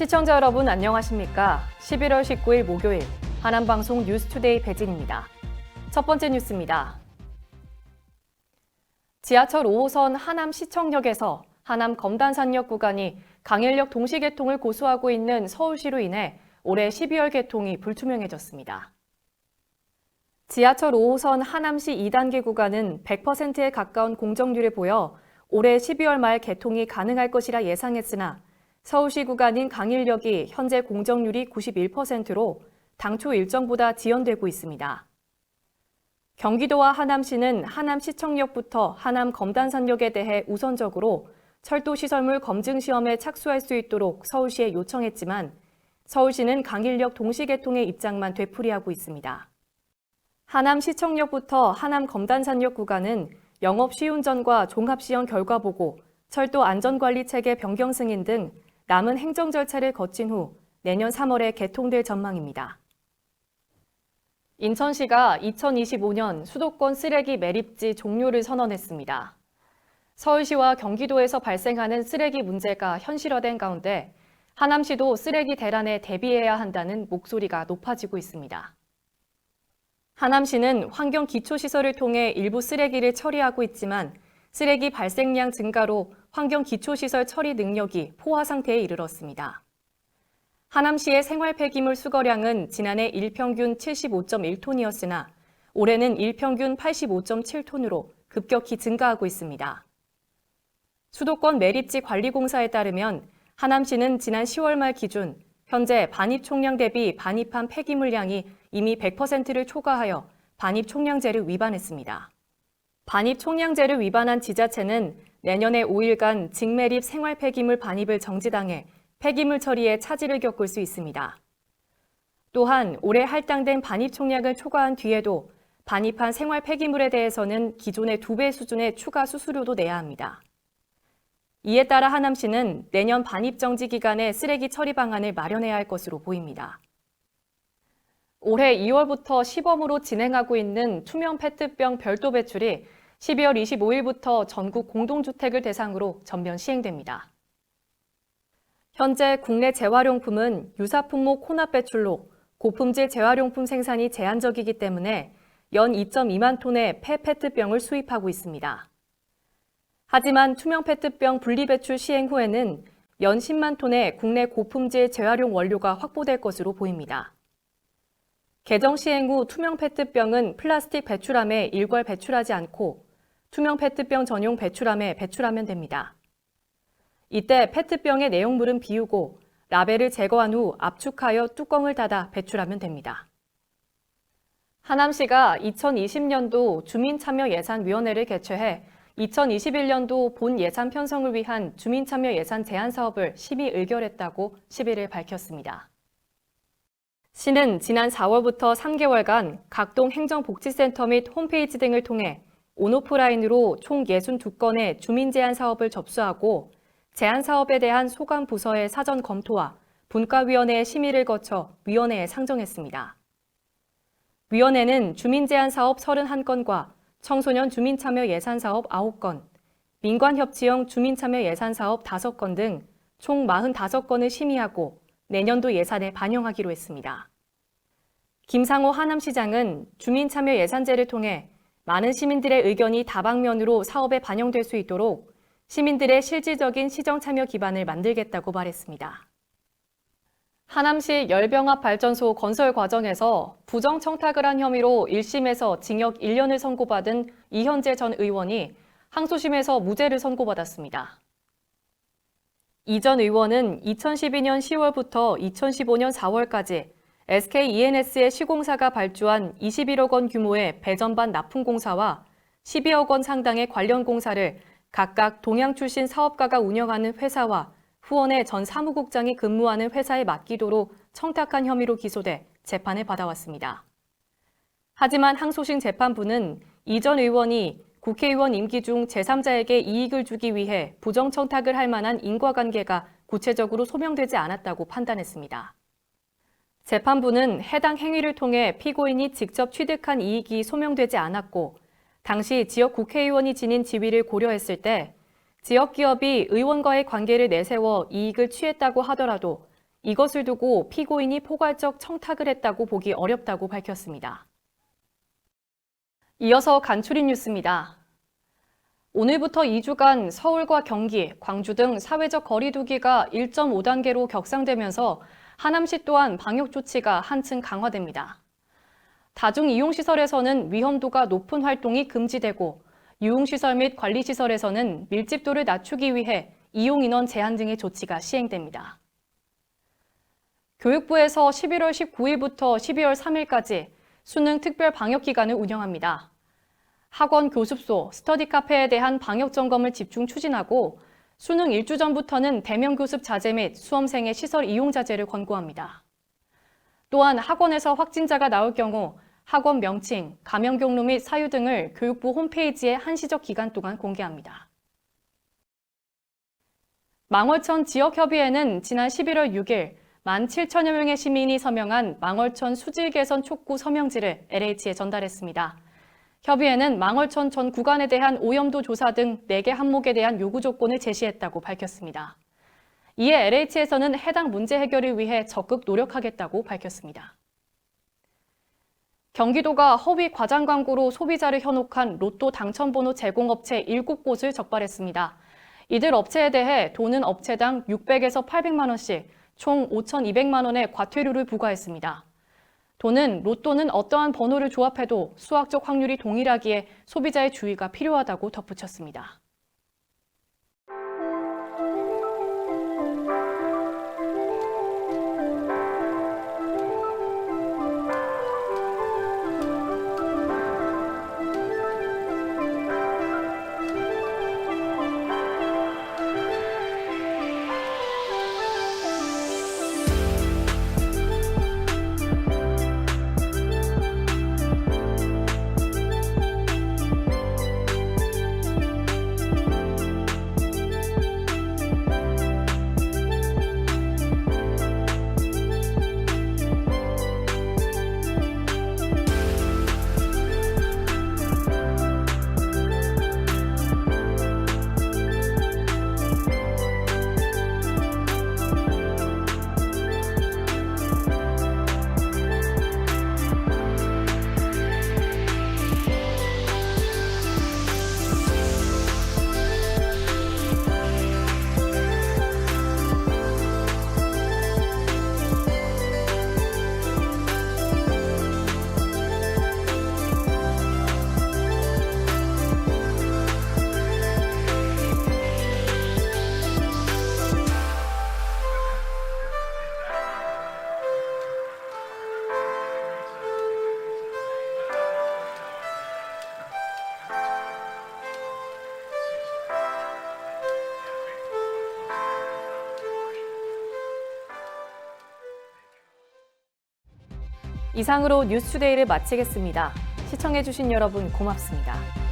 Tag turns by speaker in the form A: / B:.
A: 시청자 여러분 안녕하십니까? 11월 19일 목요일 하남방송 뉴스투데이 배진입니다. 첫 번째 뉴스입니다. 지하철 5호선 하남시청역에서 하남 검단산역 구간이 강일역 동시개통을 고수하고 있는 서울시로 인해 올해 12월 개통이 불투명해졌습니다. 지하철 5호선 하남시 2단계 구간은 100%에 가까운 공정률을 보여 올해 12월 말 개통이 가능할 것이라 예상했으나 서울시 구간인 강일역이 현재 공정률이 91%로 당초 일정보다 지연되고 있습니다. 경기도와 하남시는 하남시청역부터 하남 검단산역에 대해 우선적으로 철도시설물 검증 시험에 착수할 수 있도록 서울시에 요청했지만 서울시는 강일역 동시개통의 입장만 되풀이하고 있습니다. 하남시청역부터 하남 검단산역 구간은 영업 시운전과 종합시험 결과보고, 철도 안전관리체계 변경 승인 등 남은 행정 절차를 거친 후 내년 3월에 개통될 전망입니다. 인천시가 2025년 수도권 쓰레기 매립지 종료를 선언했습니다. 서울시와 경기도에서 발생하는 쓰레기 문제가 현실화된 가운데 하남시도 쓰레기 대란에 대비해야 한다는 목소리가 높아지고 있습니다. 하남시는 환경기초시설을 통해 일부 쓰레기를 처리하고 있지만 쓰레기 발생량 증가로 환경기초시설 처리 능력이 포화 상태에 이르렀습니다. 하남시의 생활 폐기물 수거량은 지난해 일평균 75.1톤이었으나 올해는 일평균 85.7톤으로 급격히 증가하고 있습니다. 수도권 매립지 관리공사에 따르면 하남시는 지난 10월 말 기준 현재 반입 총량 대비 반입한 폐기물량이 이미 100%를 초과하여 반입 총량제를 위반했습니다. 반입 총량제를 위반한 지자체는 내년에 5일간 직매립 생활 폐기물 반입을 정지당해 폐기물 처리에 차질을 겪을 수 있습니다. 또한 올해 할당된 반입 총량을 초과한 뒤에도 반입한 생활 폐기물에 대해서는 기존의 2배 수준의 추가 수수료도 내야 합니다. 이에 따라 하남시는 내년 반입 정지 기간에 쓰레기 처리 방안을 마련해야 할 것으로 보입니다. 올해 2월부터 시범으로 진행하고 있는 투명 페트병 별도 배출이 12월 25일부터 전국 공동주택을 대상으로 전면 시행됩니다. 현재 국내 재활용품은 유사품목 혼합 배출로 고품질 재활용품 생산이 제한적이기 때문에 연 2.2만 톤의 폐페트병을 수입하고 있습니다. 하지만 투명 페트병 분리배출 시행 후에는 연 10만 톤의 국내 고품질 재활용 원료가 확보될 것으로 보입니다. 개정 시행 후 투명 페트병은 플라스틱 배출함에 일괄 배출하지 않고 투명 페트병 전용 배출함에 배출하면 됩니다. 이때 페트병의 내용물은 비우고 라벨을 제거한 후 압축하여 뚜껑을 닫아 배출하면 됩니다. 하남시가 2020년도 주민참여예산위원회를 개최해 2021년도 본 예산 편성을 위한 주민참여 예산 제안 사업을 심의 의결했다고 11일 밝혔습니다. 시는 지난 4월부터 3개월간 각동 행정복지센터 및 홈페이지 등을 통해 온오프라인으로 총 62건의 주민 제안 사업을 접수하고 제안 사업에 대한 소관 부서의 사전 검토와 분과위원회의 심의를 거쳐 위원회에 상정했습니다. 위원회는 주민 제안 사업 31건과 청소년 주민참여 예산사업 9건, 민관협치형 주민참여 예산사업 5건 등 총 45건을 심의하고 내년도 예산에 반영하기로 했습니다. 김상호 하남시장은 주민참여 예산제를 통해 많은 시민들의 의견이 다방면으로 사업에 반영될 수 있도록 시민들의 실질적인 시정참여 기반을 만들겠다고 말했습니다. 하남시 열병합발전소 건설 과정에서 부정청탁을 한 혐의로 1심에서 징역 1년을 선고받은 이현재 전 의원이 항소심에서 무죄를 선고받았습니다. 이 전 의원은 2012년 10월부터 2015년 4월까지 SK E&S의 시공사가 발주한 21억 원 규모의 배전반 납품공사와 12억 원 상당의 관련 공사를 각각 동양 출신 사업가가 운영하는 회사와 후원의 전 사무국장이 근무하는 회사에 맡기도록 청탁한 혐의로 기소돼 재판을 받아왔습니다. 하지만 항소심 재판부는 이 전 의원이 국회의원 임기 중 제3자에게 이익을 주기 위해 부정청탁을 할 만한 인과관계가 구체적으로 소명되지 않았다고 판단했습니다. 재판부는 해당 행위를 통해 피고인이 직접 취득한 이익이 소명되지 않았고 당시 지역 국회의원이 지닌 지위를 고려했을 때 지역기업이 의원과의 관계를 내세워 이익을 취했다고 하더라도 이것을 두고 피고인이 포괄적 청탁을 했다고 보기 어렵다고 밝혔습니다. 이어서 간추린 뉴스입니다. 오늘부터 2주간 서울과 경기, 광주 등 사회적 거리 두기가 1.5단계로 격상되면서 하남시 또한 방역 조치가 한층 강화됩니다. 다중이용시설에서는 위험도가 높은 활동이 금지되고 유흥시설 및 관리시설에서는 밀집도를 낮추기 위해 이용인원 제한 등의 조치가 시행됩니다. 교육부에서 11월 19일부터 12월 3일까지 수능 특별 방역 기간을 운영합니다. 학원 교습소, 스터디 카페에 대한 방역 점검을 집중 추진하고 수능 일주 전부터는 대면 교습 자제 및 수험생의 시설 이용 자제를 권고합니다. 또한 학원에서 확진자가 나올 경우 학원 명칭, 감염 경로 및 사유 등을 교육부 홈페이지에 한시적 기간 동안 공개합니다. 망월천 지역협의회는 지난 11월 6일 17,000여 명의 시민이 서명한 망월천 수질 개선 촉구 서명지를 LH에 전달했습니다. 협의회는 망월천 전 구간에 대한 오염도 조사 등 4개 항목에 대한 요구 조건을 제시했다고 밝혔습니다. 이에 LH에서는 해당 문제 해결을 위해 적극 노력하겠다고 밝혔습니다. 경기도가 허위 과장 광고로 소비자를 현혹한 로또 당첨번호 제공업체 7곳을 적발했습니다. 이들 업체에 대해 도는 업체당 600에서 800만 원씩 총 5,200만 원의 과태료를 부과했습니다. 도는 로또는 어떠한 번호를 조합해도 수학적 확률이 동일하기에 소비자의 주의가 필요하다고 덧붙였습니다. 이상으로 뉴스투데이를 마치겠습니다. 시청해주신 여러분 고맙습니다.